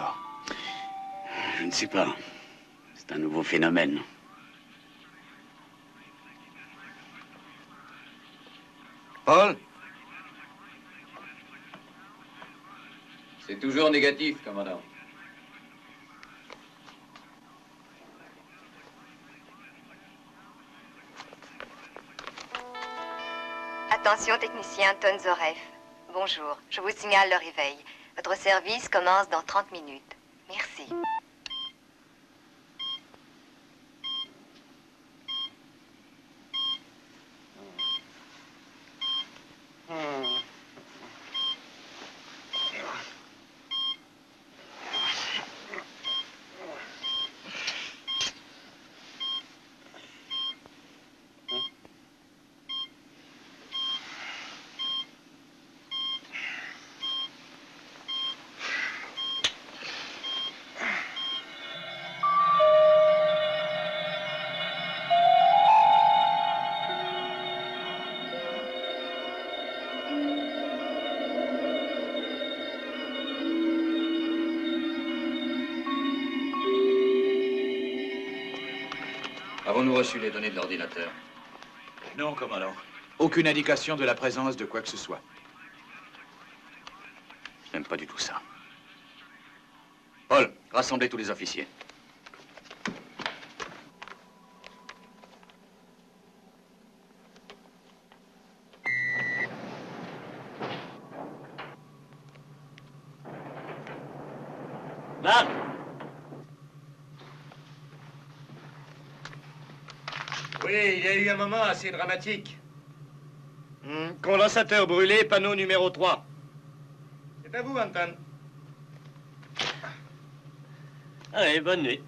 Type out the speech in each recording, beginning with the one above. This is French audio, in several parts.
ça? Je ne sais pas. C'est un nouveau phénomène. Paul? C'est toujours négatif, commandant. Attention, technicien Tonzoref. Bonjour, je vous signale le réveil. Votre service commence dans 30 minutes. Merci. Avons-nous reçu les données de l'ordinateur? Non, commandant. Aucune indication de la présence de quoi que ce soit. Je n'aime pas du tout ça. Paul, rassemblez tous les officiers. Là! Oui, il y a eu un moment assez dramatique. Condensateur brûlé, panneau numéro 3. C'est à vous, Anton. Allez, bonne nuit.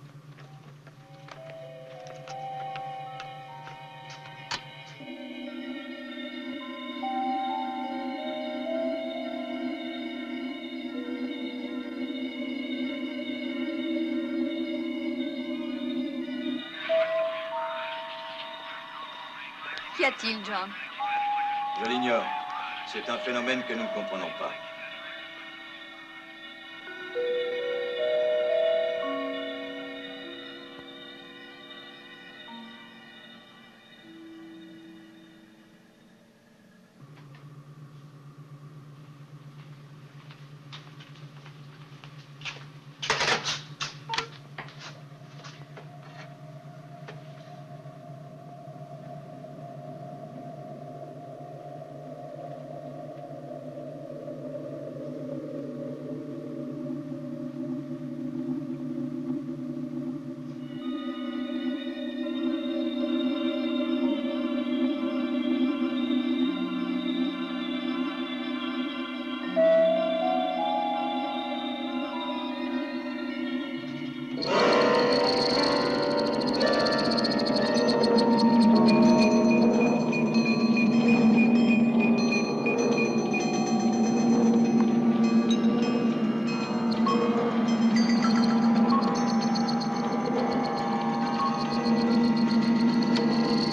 Qu'y a-t-il, John? Je l'ignore. C'est un phénomène que nous ne comprenons pas.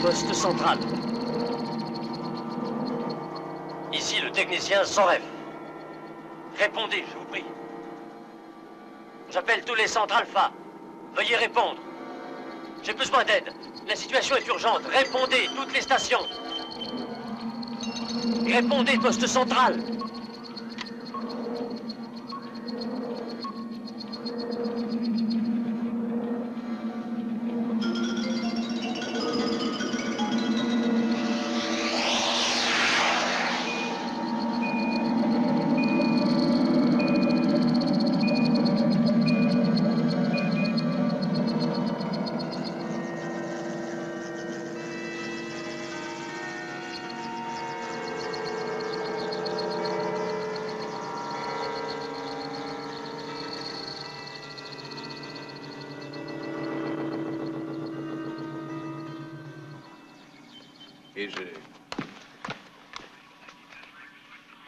Poste central. Ici le technicien Zoref. Répondez, je vous prie. J'appelle tous les centres Alpha. Veuillez répondre. J'ai besoin d'aide. La situation est urgente. Répondez, toutes les stations. Répondez, poste central. Et j'ai...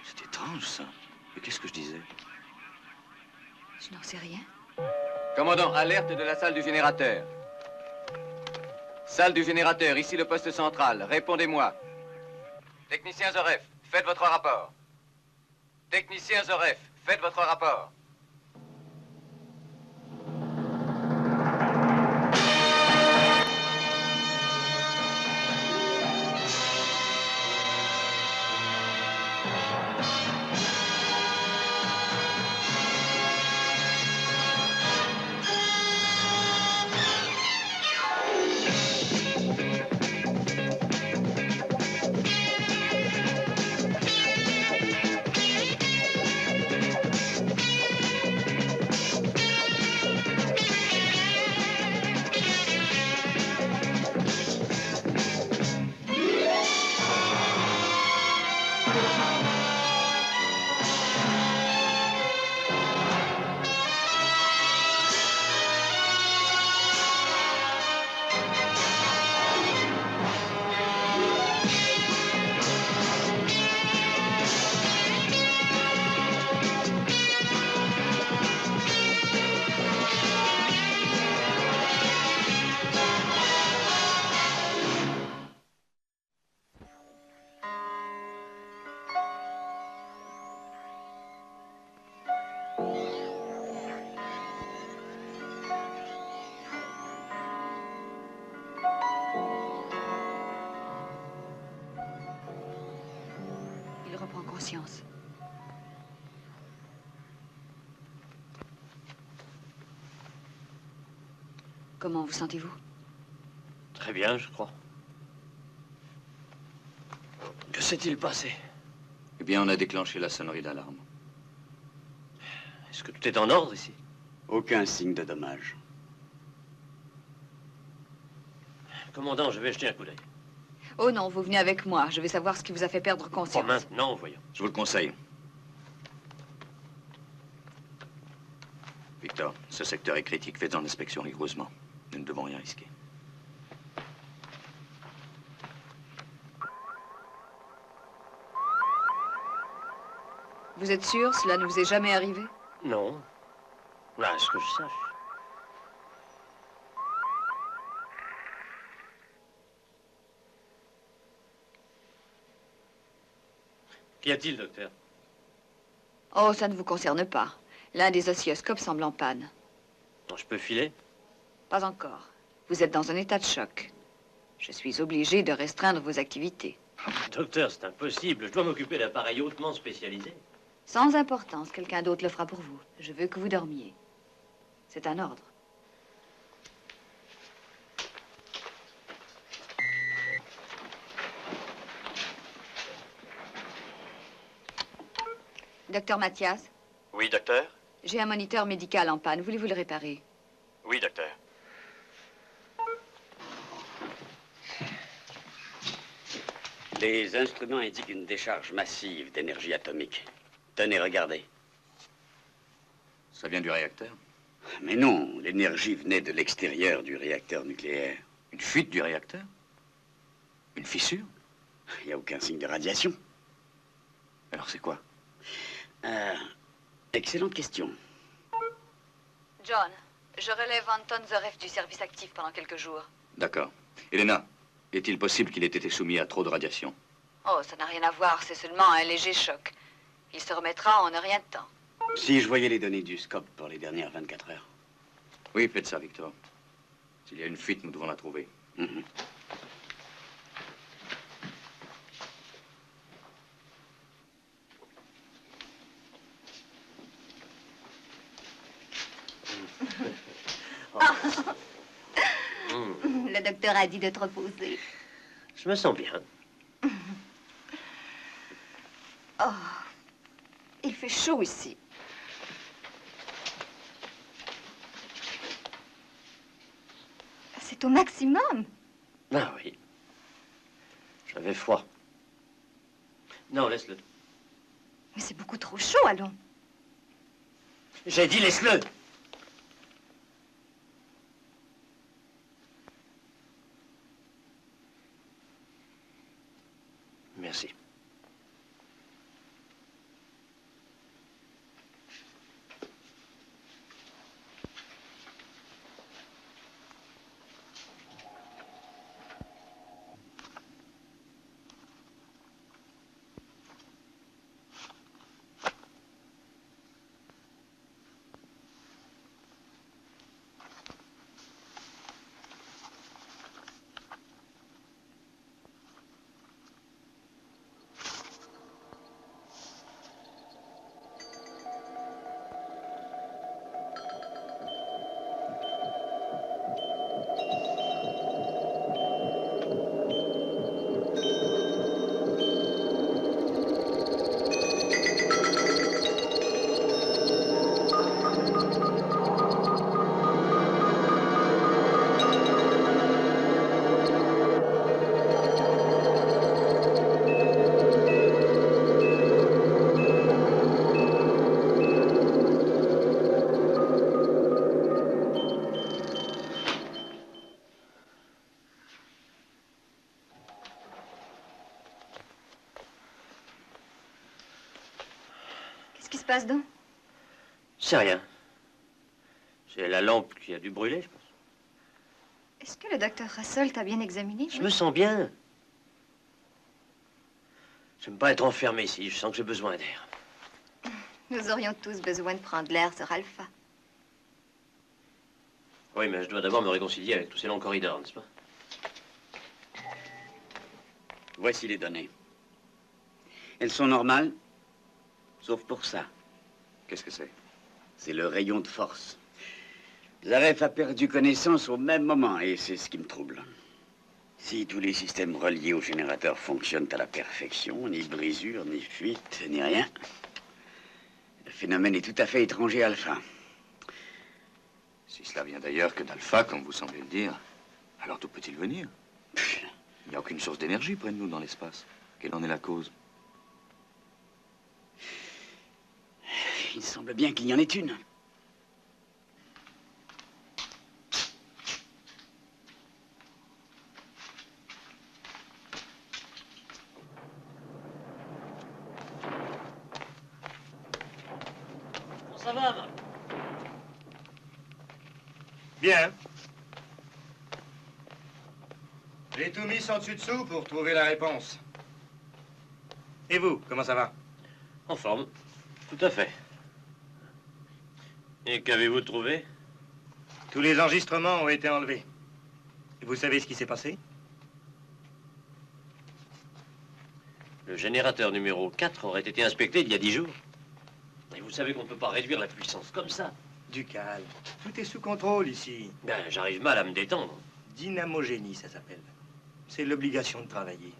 C'est étrange, ça. Mais qu'est-ce que je disais? Je n'en sais rien. Commandant, alerte de la salle du générateur. Salle du générateur, ici le poste central. Répondez-moi. Technicien Zoref, faites votre rapport. Technicien Zoref, faites votre rapport. conscience. Comment vous sentez-vous? Très bien, je crois. Que s'est-il passé? Eh bien, on a déclenché la sonnerie d'alarme. Est-ce que tout est en ordre ici? Aucun signe de dommage. Commandant, je vais jeter un coup d'œil. Oh non, vous venez avec moi. Je vais savoir ce qui vous a fait perdre Pas conscience. maintenant, voyons. Je vous le conseille. Victor, ce secteur est critique. Faites-en l'inspection rigoureusement. Nous ne devons rien risquer. Vous êtes sûr? Cela ne vous est jamais arrivé? Non. Là, est-ce que je sache? Qu'y a-t-il, docteur? Oh, ça ne vous concerne pas. L'un des oscilloscopes semble en panne. Non, je peux filer? Pas encore. Vous êtes dans un état de choc. Je suis obligée de restreindre vos activités. Docteur, c'est impossible. Je dois m'occuper d'appareils hautement spécialisés. Sans importance, quelqu'un d'autre le fera pour vous. Je veux que vous dormiez. C'est un ordre. Docteur Mathias, Oui, docteur? j'ai un moniteur médical en panne. Voulez-vous le réparer? Oui, docteur. Les instruments indiquent une décharge massive d'énergie atomique. Tenez, regardez. Ça vient du réacteur? Mais non, l'énergie venait de l'extérieur du réacteur nucléaire. Une fuite du réacteur? Une fissure? Il n'y a aucun signe de radiation. Alors c'est quoi? Excellente question. John, je relève Anton Zorev du service actif pendant quelques jours. D'accord. Elena, est-il possible qu'il ait été soumis à trop de radiation? Oh, ça n'a rien à voir, c'est seulement un léger choc. Il se remettra en un rien de temps. Si je voyais les données du scope pour les dernières 24 heures. Oui, faites ça, Victor. S'il y a une fuite, nous devons la trouver. Mhm. Le docteur a dit de te reposer. Je me sens bien. Oh, il fait chaud ici. C'est au maximum. Ah oui. J'avais froid. Non, laisse-le. Mais c'est beaucoup trop chaud, allons. J'ai dit laisse-le. Merci. Qu'est-ce qui se passe donc? C'est rien. C'est la lampe qui a dû brûler, je pense. Est-ce que le docteur Russell t'a bien examiné? Je me sens bien. J'aime pas être enfermé ici. Je sens que j'ai besoin d'air. Nous aurions tous besoin de prendre l'air sur Alpha. Oui, mais je dois d'abord me réconcilier avec tous ces longs corridors, n'est-ce pas? Voici les données. Elles sont normales, Sauf pour ça. Qu'est-ce que c'est? C'est le rayon de force. Zaref a perdu connaissance au même moment, et c'est ce qui me trouble. Si tous les systèmes reliés au générateur fonctionnent à la perfection, ni brisure, ni fuite, ni rien, le phénomène est tout à fait étranger à Alpha. Si cela vient d'ailleurs que d'Alpha, comme vous semblez le dire, alors d'où peut-il venir? Il n'y a aucune source d'énergie près de nous dans l'espace. Quelle en est la cause? Il semble bien qu'il y en ait une. Ça va, Marc? Bien. J'ai tout mis sans dessus-dessous pour trouver la réponse. Et vous, comment ça va? En forme. Tout à fait. Et qu'avez-vous trouvé? Tous les enregistrements ont été enlevés. Et vous savez ce qui s'est passé? Le générateur numéro 4 aurait été inspecté il y a 10 jours. Et vous savez qu'on ne peut pas réduire la puissance comme ça. Du calme. Tout est sous contrôle ici. Ben, j'arrive mal à me détendre. Dynamogénie, ça s'appelle. C'est l'obligation de travailler.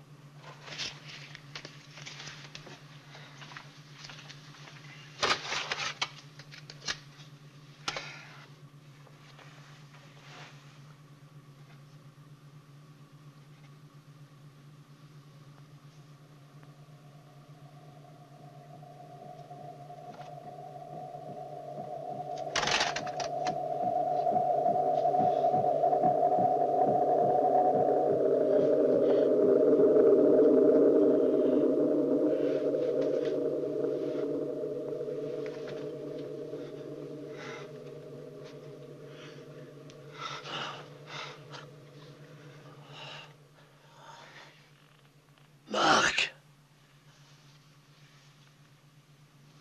Marc.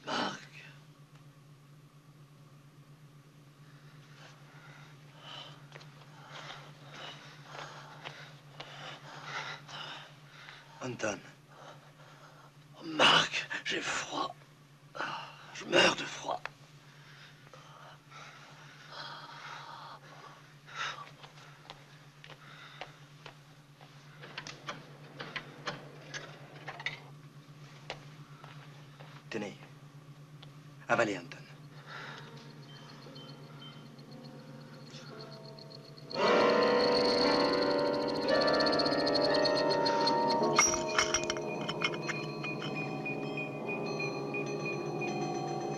Marc. Anton. Marc, j'ai froid. Je meurs de froid. Tenez. Avalez, Anton.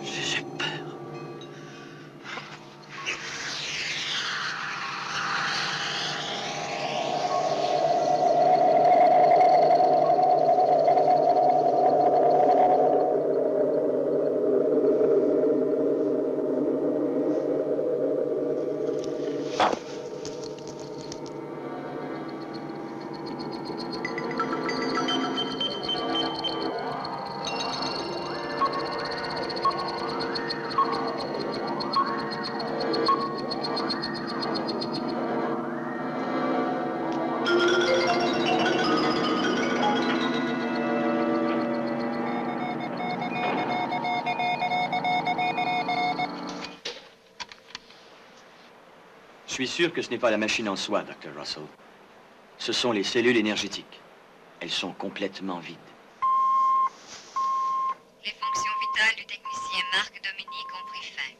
J'ai peur. Je suis sûr que ce n'est pas la machine en soi, Dr. Russell. Ce sont les cellules énergétiques. Elles sont complètement vides. Les fonctions vitales du technicien Marc Dominique ont pris fin.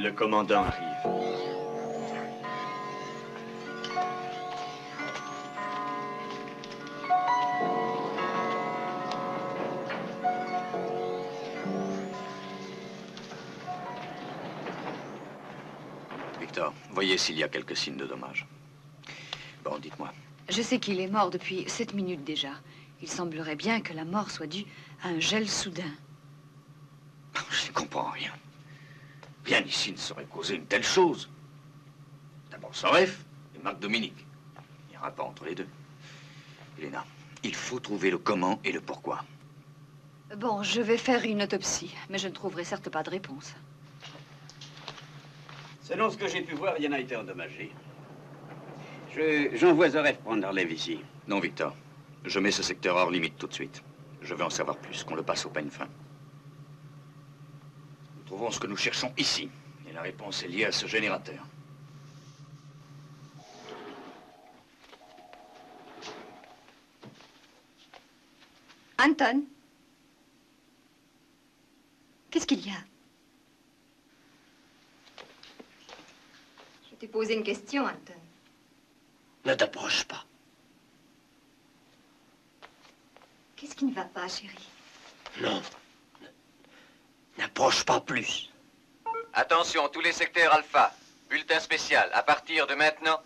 Le commandant arrive. Victor, voyez s'il y a quelques signes de dommage. Bon, dites-moi. Je sais qu'il est mort depuis 7 minutes déjà. Il semblerait bien que la mort soit due à un gel soudain. Je ne comprends rien. Rien ici ne saurait causer une telle chose. D'abord Zaref et Marc Dominique. Il n'y aura pas entre les deux. Elena, il faut trouver le comment et le pourquoi. Bon, je vais faire une autopsie, mais je ne trouverai certes pas de réponse. Selon ce que j'ai pu voir, il y en a été endommagé. J'envoie Zoref prendre la relève ici. Non, Victor. Je mets ce secteur hors limite tout de suite. Je veux en savoir plus, qu'on le passe au peigne fin. Nous trouvons ce que nous cherchons ici. Et la réponse est liée à ce générateur. Anton? Qu'est-ce qu'il y a? Je t'ai posé une question, Anton. Ne t'approche pas. Qu'est-ce qui ne va pas, chérie? Non. N'approche pas plus. Attention, tous les secteurs alpha. Bulletin spécial. À partir de maintenant,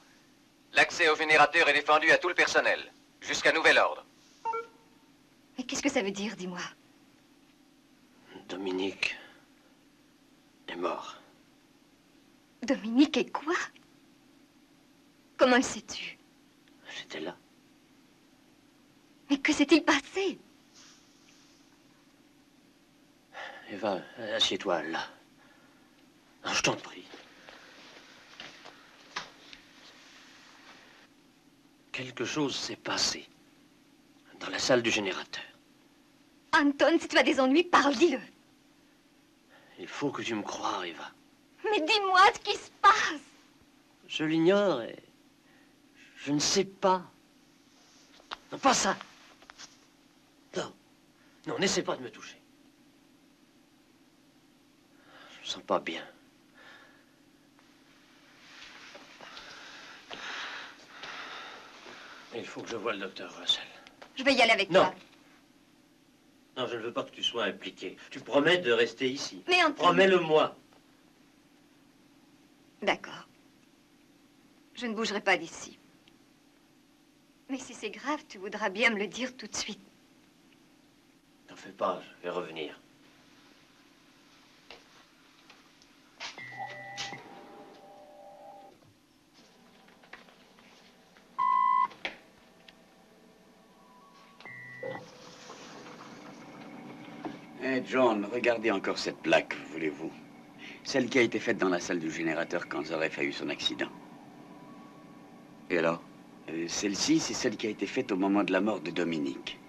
l'accès au générateur est défendu à tout le personnel. Jusqu'à nouvel ordre. Mais qu'est-ce que ça veut dire, dis-moi? Dominique est mort. Dominique est quoi? Comment le sais-tu? J'étais là. Mais que s'est-il passé? Eva, assieds-toi là. Non, je t'en prie. Quelque chose s'est passé dans la salle du générateur. Anton, si tu as des ennuis, parle, dis-le. Il faut que tu me croies, Eva. Mais dis-moi ce qui se passe. Je l'ignore et je ne sais pas. Non, pas ça. Non. Non, n'essaie pas de me toucher. Je me sens pas bien. Il faut que je voie le docteur Russell. Je vais y aller avec Non. toi. Non, je ne veux pas que tu sois impliqué. Tu promets de rester ici. Mais Anton... Promets-le-moi. D'accord. Je ne bougerai pas d'ici. Mais si c'est grave, tu voudras bien me le dire tout de suite. T'en fais pas, je vais revenir. Eh, John, regardez encore cette plaque, voulez-vous? Celle qui a été faite dans la salle du générateur quand Zoref a eu son accident. Et alors? Celle-ci, c'est celle qui a été faite au moment de la mort de Dominique.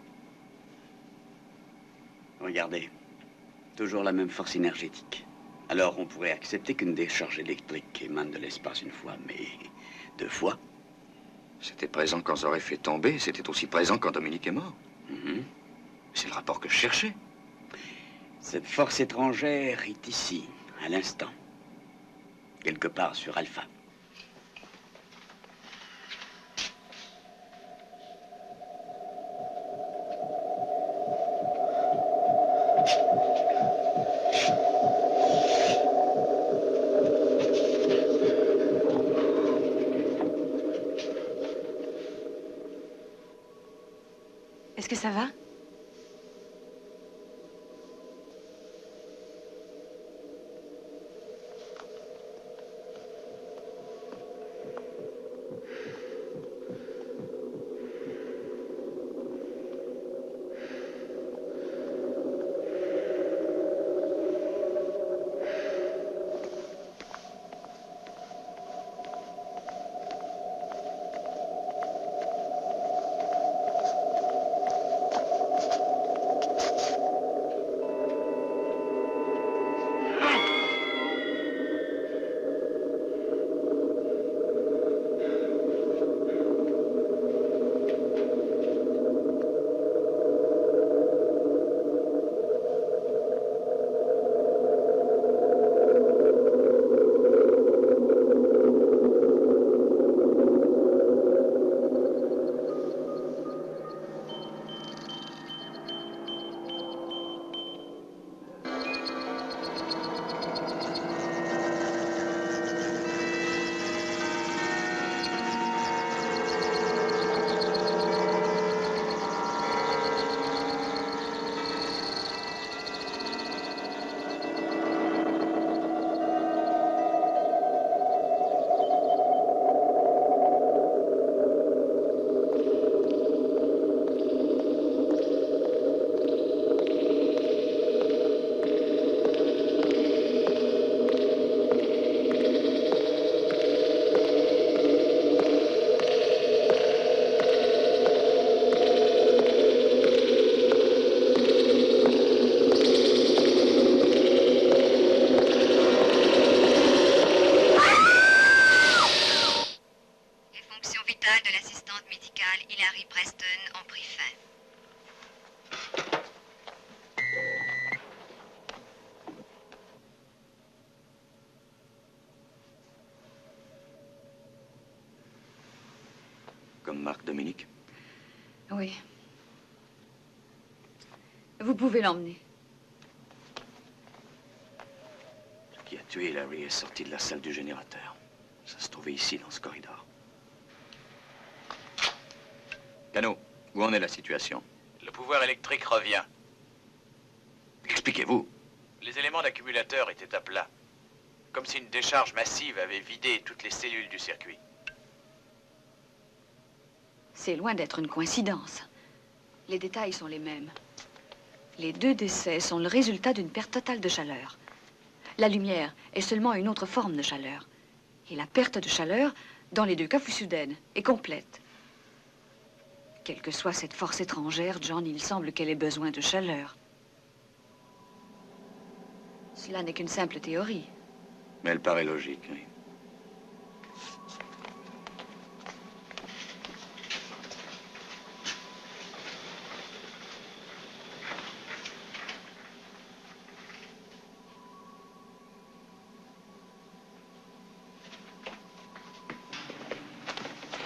Regardez. Toujours la même force énergétique. Alors, on pourrait accepter qu'une décharge électrique émane de l'espace une fois, mais 2 fois? C'était présent quand Zoref est tombé, c'était aussi présent quand Dominique est mort. C'est le rapport que je cherchais. Cette force étrangère est ici, à l'instant. Quelque part sur Alpha. Est-ce que ça va? Marc Dominique? Oui. Vous pouvez l'emmener. Ce qui a tué Larry est sorti de la salle du générateur. Ça se trouvait ici, dans ce corridor. Cano, où en est la situation? Le pouvoir électrique revient. Expliquez-vous. Les éléments d'accumulateur étaient à plat. Comme si une décharge massive avait vidé toutes les cellules du circuit. C'est loin d'être une coïncidence. Les détails sont les mêmes. Les 2 décès sont le résultat d'une perte totale de chaleur. La lumière est seulement une autre forme de chaleur. Et la perte de chaleur, dans les 2 cas, fut soudaine et complète. Quelle que soit cette force étrangère, John, il semble qu'elle ait besoin de chaleur. Cela n'est qu'une simple théorie. Mais elle paraît logique, oui.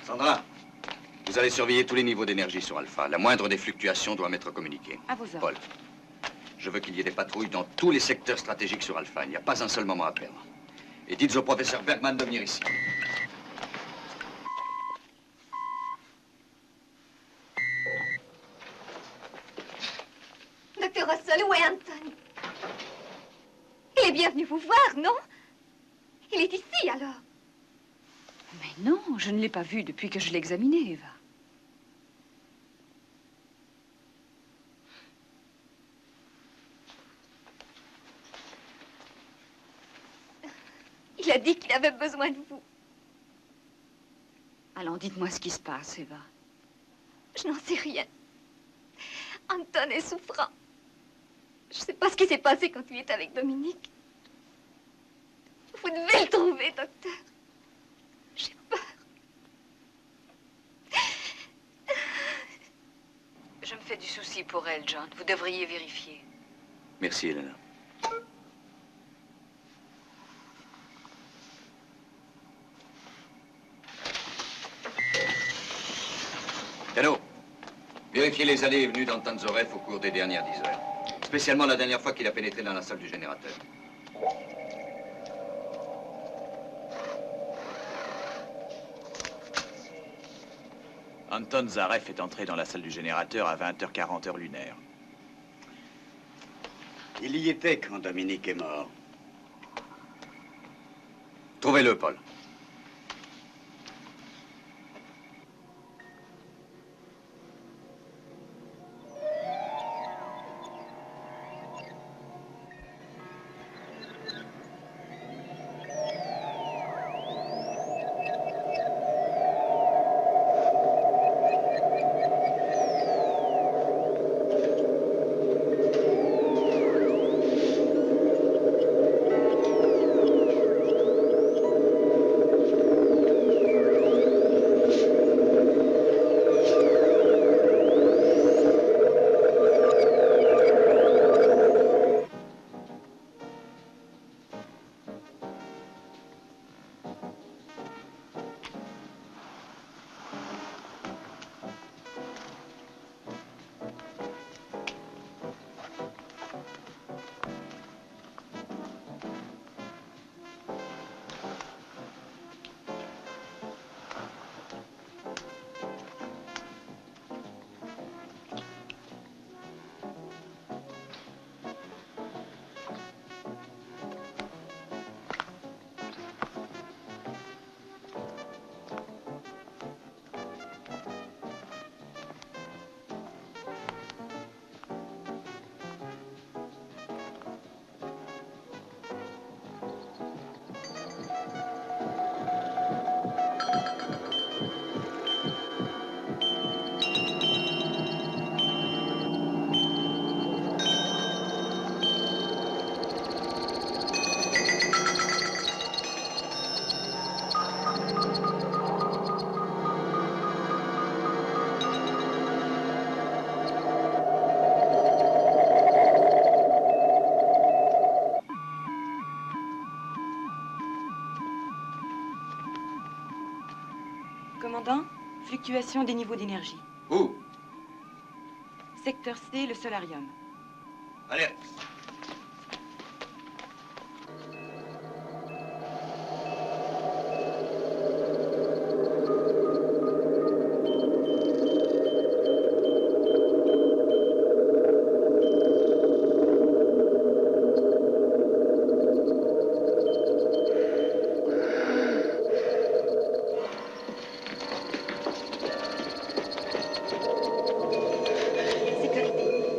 Sandra, vous allez surveiller tous les niveaux d'énergie sur Alpha. La moindre des fluctuations doit m'être communiquée. À vos ordres. Paul, je veux qu'il y ait des patrouilles dans tous les secteurs stratégiques sur Alpha. Il n'y a pas un seul moment à perdre. Et dites au professeur Bergman de venir ici. Docteur Russell, où est Anton? Il est bien venu vous voir, non? Il est ici, alors. Mais non, je ne l'ai pas vu depuis que je l'ai examiné, Eva. Il a dit qu'il avait besoin de vous. Allons, dites-moi ce qui se passe, Eva. Je n'en sais rien. Anton est souffrant. Je ne sais pas ce qui s'est passé quand il est avec Dominique. Vous devez le trouver, docteur. J'ai peur. Je me fais du souci pour elle, John. Vous devriez vérifier. Merci, Helena. Cano, vérifiez les allées et venues d'Anton Zoreff au cours des dernières 10 heures. Spécialement la dernière fois qu'il a pénétré dans la salle du générateur. Anton Zareff est entré dans la salle du générateur à 20h40 heure lunaire. Il y était quand Dominique est mort. Trouvez-le, Paul. fluctuation des niveaux d'énergie. Où? Secteur C, le solarium. Allez.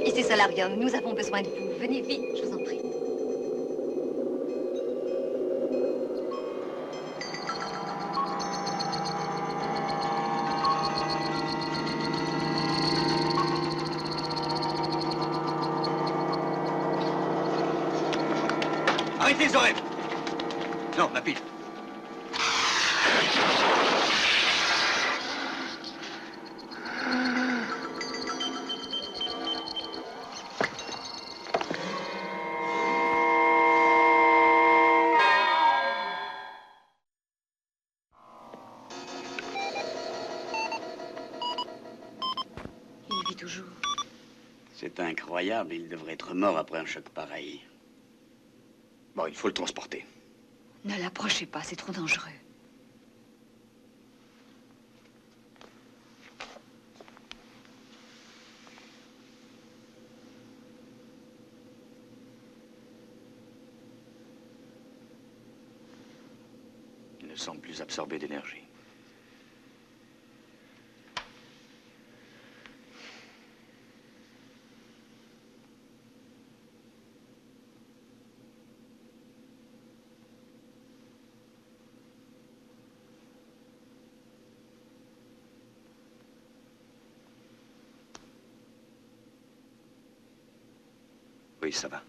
Ici Solarium, nous avons besoin de vous. Venez vite, je vous en prie. Arrêtez, Zoref! Non, ma pile. Il vit toujours. C'est incroyable, il devrait être mort après un choc pareil. Bon, il faut le transporter. Ne l'approchez pas, c'est trop dangereux. Il ne semble plus absorber d'énergie. Oui, ça va.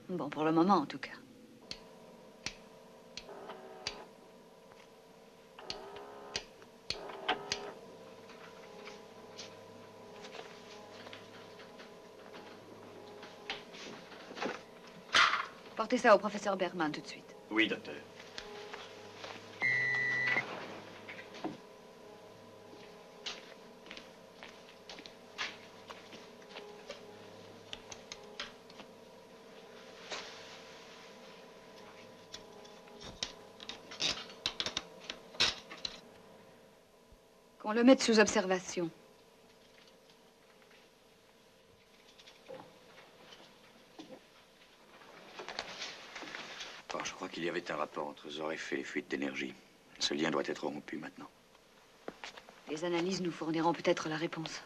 Bon, pour le moment, en tout cas. Portez ça au professeur Bergman tout de suite. Oui, docteur. Qu'on le mette sous observation. Bon, je crois qu'il y avait un rapport entre Zoref et les fuites d'énergie. Ce lien doit être rompu maintenant. Les analyses nous fourniront peut-être la réponse.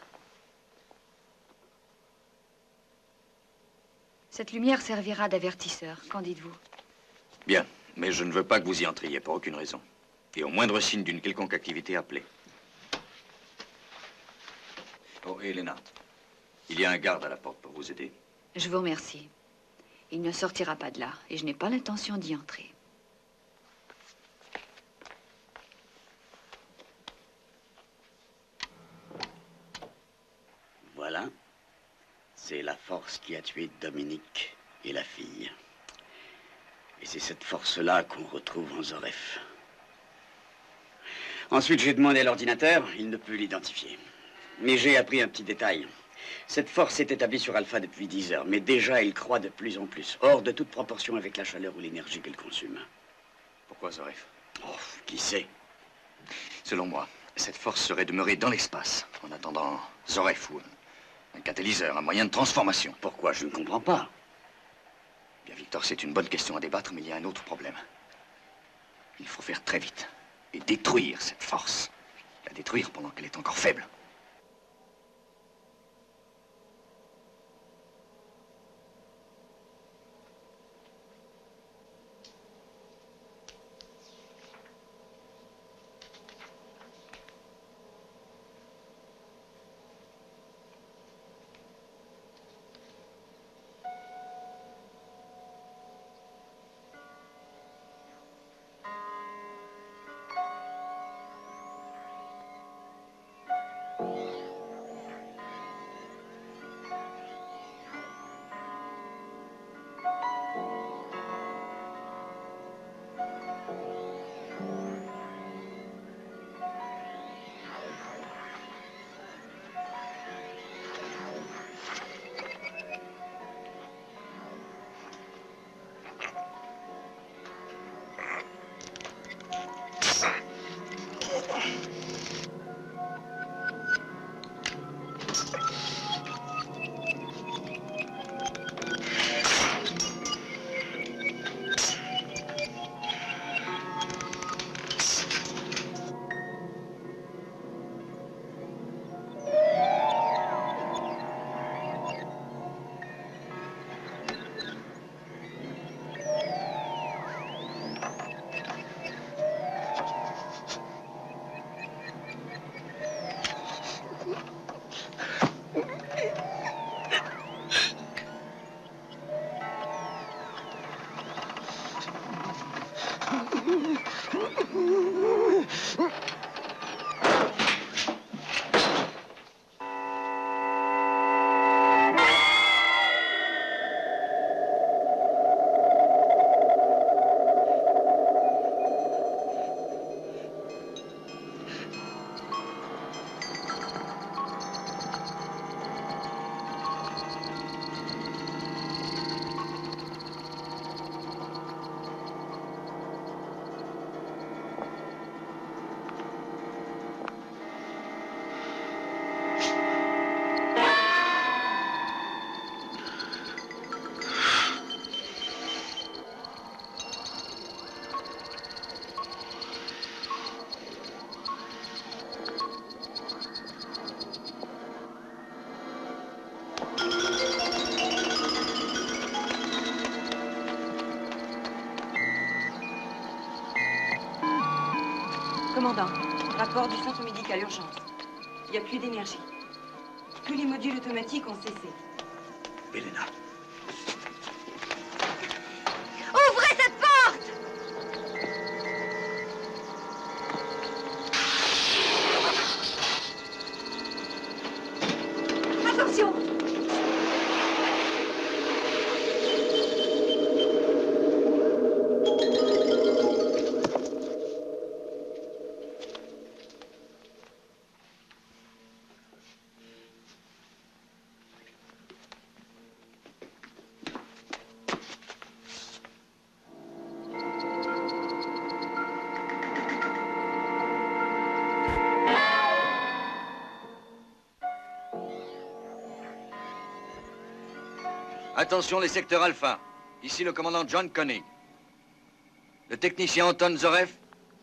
Cette lumière servira d'avertisseur. Qu'en dites-vous? Bien, mais je ne veux pas que vous y entriez pour aucune raison. Et au moindre signe d'une quelconque activité, appelez. Oh, et Elena, il y a un garde à la porte pour vous aider. Je vous remercie. Il ne sortira pas de là, et je n'ai pas l'intention d'y entrer. Voilà. C'est la force qui a tué Dominique et la fille. Et c'est cette force-là qu'on retrouve en Zoref. Ensuite, j'ai demandé à l'ordinateur, il ne peut l'identifier. Mais j'ai appris un petit détail. Cette force est établie sur Alpha depuis 10 heures, mais déjà, elle croît de plus en plus, hors de toute proportion avec la chaleur ou l'énergie qu'elle consomme. Pourquoi Zoref? Oh, qui sait? Selon moi, cette force serait demeurée dans l'espace, en attendant Zoref ou un catalyseur, un moyen de transformation. Pourquoi? Je ne comprends pas. Bien, Victor, c'est une bonne question à débattre, mais il y a un autre problème. Il faut faire très vite et détruire cette force. La détruire pendant qu'elle est encore faible. Commandant, rapport du centre médical urgence. Il n'y a plus d'énergie. Tous les modules automatiques ont cessé. Elena. Ouvrez cette porte! Attention! Attention les secteurs alpha. Ici le commandant John Koenig. Le technicien Anton Zorev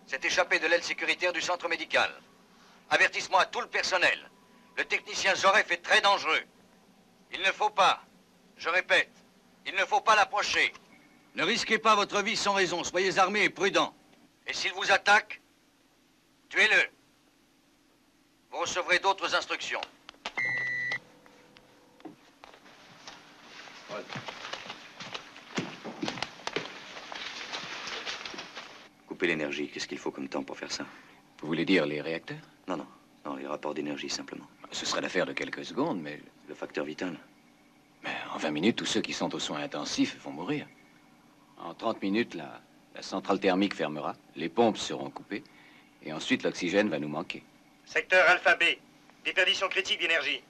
s'est échappé de l'aile sécuritaire du centre médical. Avertissement à tout le personnel. Le technicien Zorev est très dangereux. Il ne faut pas, je répète, il ne faut pas l'approcher. Ne risquez pas votre vie sans raison. Soyez armés et prudents. Et s'il vous attaque, tuez-le. Vous recevrez d'autres instructions. Couper l'énergie, qu'est-ce qu'il faut comme temps pour faire ça? Vous voulez dire les réacteurs? Non, non. Non, les rapports d'énergie, simplement. Ce serait l'affaire de quelques secondes, mais... Le facteur vital. Mais en 20 minutes, tous ceux qui sont aux soins intensifs vont mourir. En 30 minutes, la centrale thermique fermera, les pompes seront coupées, et ensuite l'oxygène va nous manquer. Secteur Alpha B. Déperdition critique d'énergie.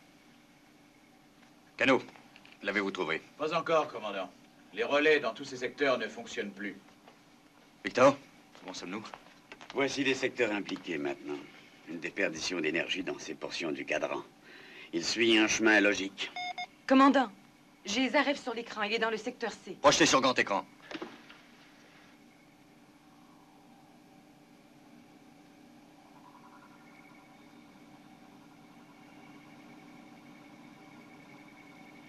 Cano, l'avez-vous trouvé? Pas encore, commandant. Les relais dans tous ces secteurs ne fonctionnent plus. Victor, comment sommes-nous? Voici les secteurs impliqués maintenant. Une déperdition d'énergie dans ces portions du cadran. Il suit un chemin logique. Commandant, j'ai Zarev sur l'écran. Il est dans le secteur C. Projetez sur grand écran.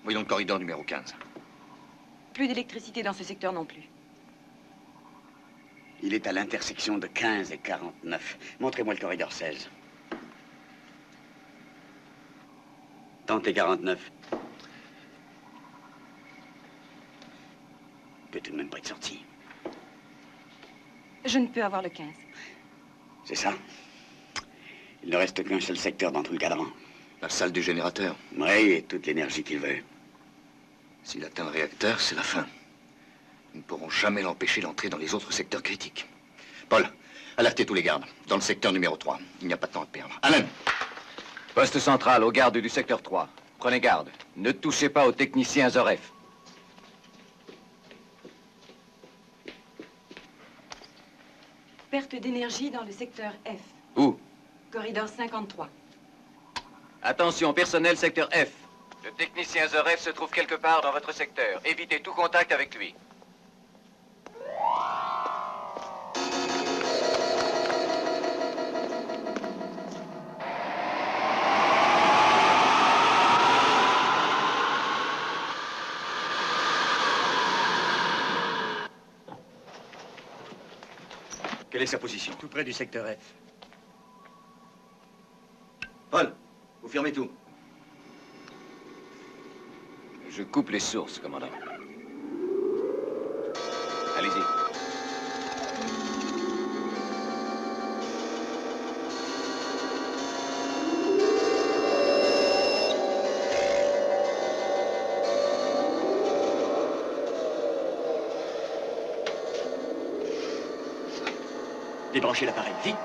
Voyons le corridor numéro 15. Plus d'électricité dans ce secteur non plus. Il est à l'intersection de 15 et 49. Montrez-moi le corridor 16. Tentez 49. Il peut tout de même pas être sorti. Je ne peux avoir le 15. C'est ça. Il ne reste qu'un seul secteur dans tout le cadran. La salle du générateur. Oui, et toute l'énergie qu'il veut. S'il atteint le réacteur, c'est la fin. Nous ne pourrons jamais l'empêcher d'entrer dans les autres secteurs critiques. Paul, alertez tous les gardes. Dans le secteur numéro 3. Il n'y a pas de temps à perdre. Alan! Poste central aux gardes du secteur 3. Prenez garde. Ne touchez pas au technicien Zorev. Perte d'énergie dans le secteur F. Où? Corridor 53. Attention, personnel secteur F. Le technicien Zorev se trouve quelque part dans votre secteur. Évitez tout contact avec lui. Quelle est sa position? Tout près du secteur F. Paul, vous fermez tout. Je coupe les sources, commandant. Allez-y. Débranchez l'appareil, vite!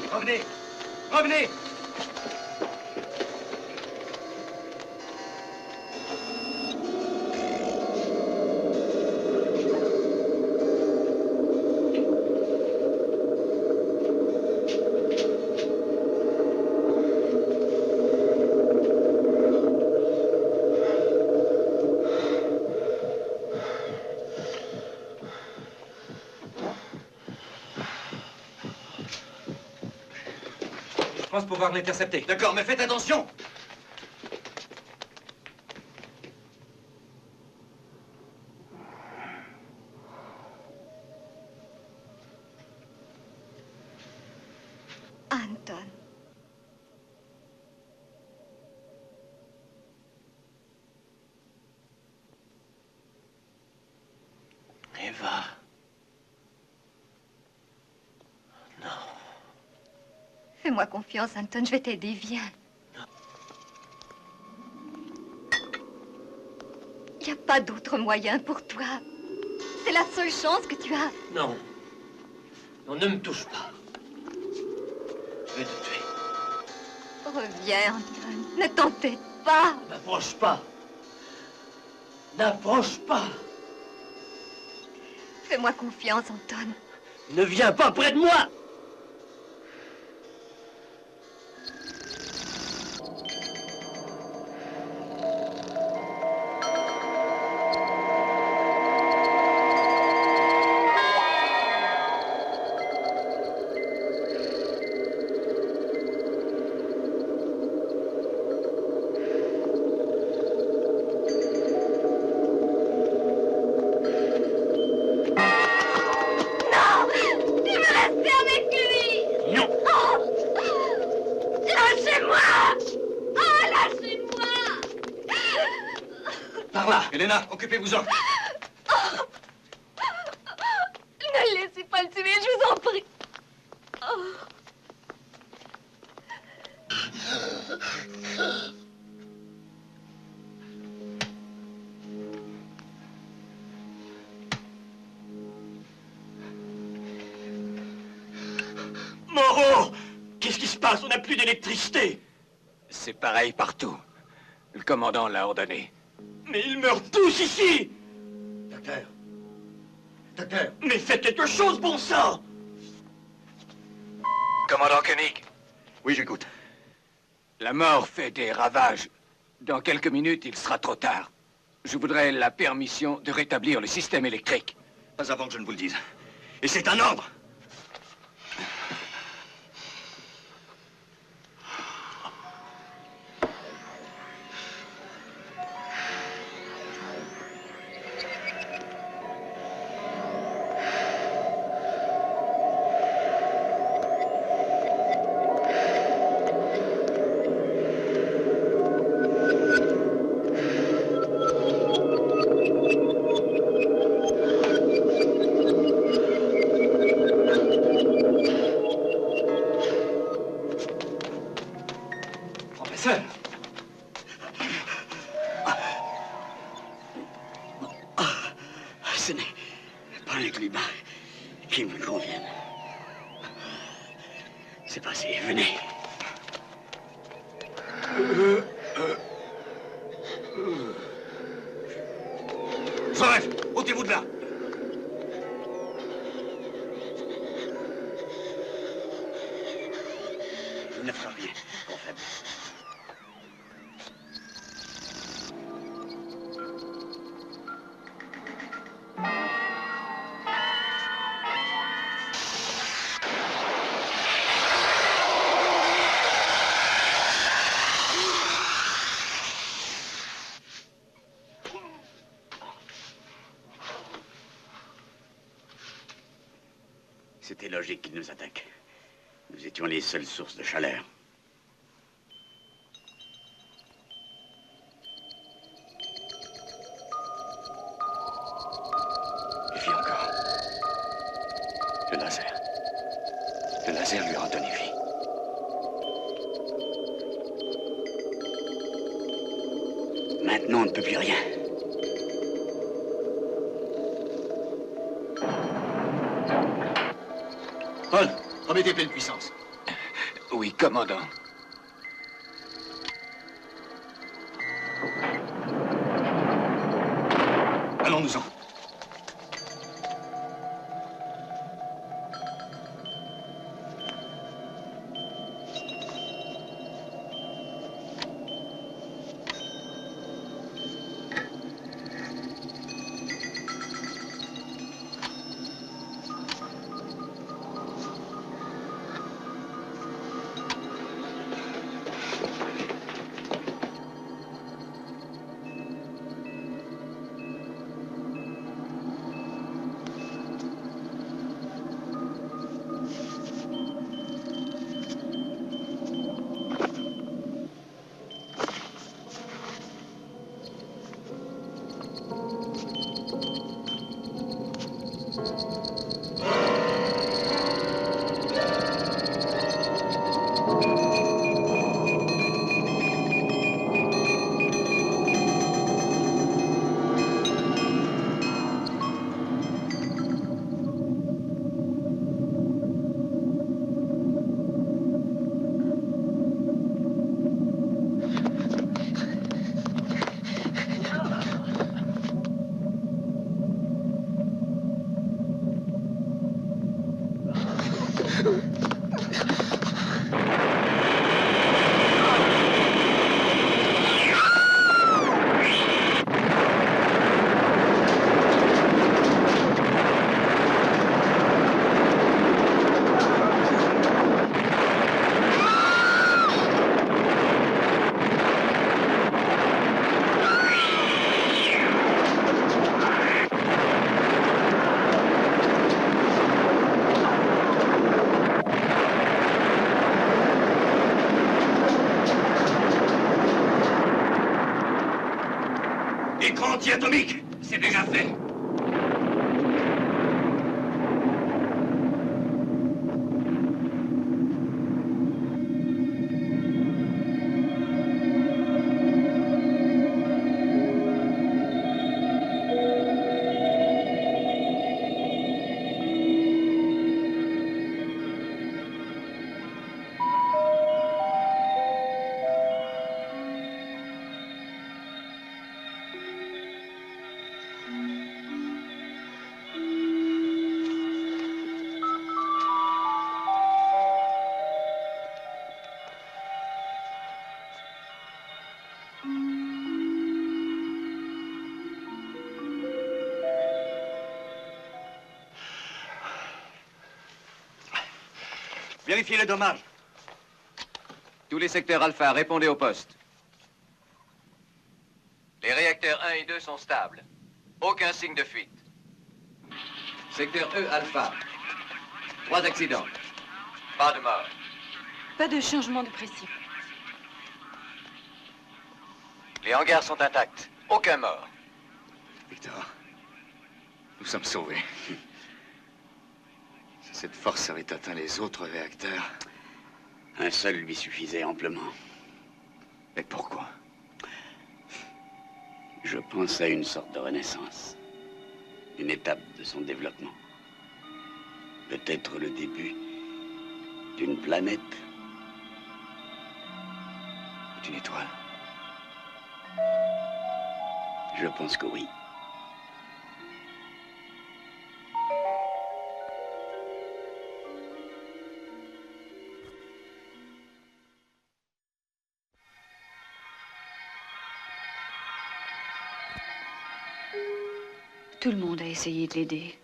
Revenez! Revenez! Je pense pouvoir l'intercepter. D'accord, mais faites attention. Anton. Eva. Non. Fais-moi confiance, Anton, je vais t'aider, viens. Il n'y a pas d'autre moyen pour toi. C'est la seule chance que tu as. Non. Non, ne me touche pas. Je vais te tuer. Reviens, Anton. Ne t'entête pas. N'approche pas. N'approche pas. Fais-moi confiance, Anton. Ne viens pas près de moi. Elena, occupez-vous-en. Ne laissez pas le tuer, je vous en prie. Moreau! Qu'est-ce qui se passe? On n'a plus d'électricité. C'est pareil partout. Le commandant l'a ordonné. Mais ils meurent tous ici! Docteur. Docteur. Mais faites quelque chose, bon sang! Commandant Koenig. Oui, j'écoute. La mort fait des ravages. Dans quelques minutes, il sera trop tard. Je voudrais la permission de rétablir le système électrique. Pas avant que je ne vous le dise. Et c'est un ordre. Ce n'est pas un climat qui me convienne. C'est passé, venez. Zoref, ôtez-vous de là. Je ne ferai rien, trop faible. C'était logique qu'ils nous attaquent. Nous étions les seules sources de chaleur. Il vit encore. Le laser. Le laser lui a redonné vie. Maintenant, on ne peut plus rien. Paul, remettez pleine puissance. Oui, commandant. Allons-nous-en. Écran anti-atomique, c'est déjà fait. Vérifiez les dommages. Tous les secteurs alpha, répondez au poste. Les réacteurs 1 et 2 sont stables. Aucun signe de fuite. Secteur E alpha. 3 accidents. Pas de mort. Pas de changement de pression. Les hangars sont intacts. Aucun mort. Victor, nous sommes sauvés. Si cette force avait atteint les autres réacteurs... Un seul lui suffisait amplement. Mais pourquoi? Je pense à une sorte de renaissance. Une étape de son développement. Peut-être le début d'une planète. D'une étoile. Je pense que oui. Tout le monde a essayé de l'aider.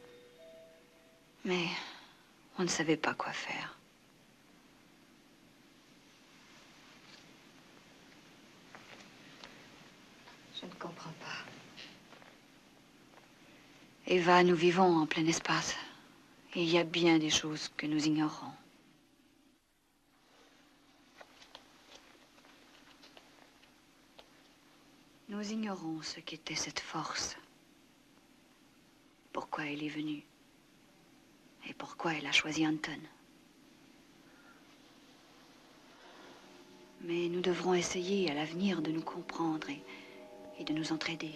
Mais on ne savait pas quoi faire. Je ne comprends pas. Eva, nous vivons en plein espace. Et il y a bien des choses que nous ignorons. Nous ignorons ce qu'était cette force. Pourquoi elle est venue. Et pourquoi elle a choisi Anton. Mais nous devrons essayer à l'avenir de nous comprendre et de nous entraider.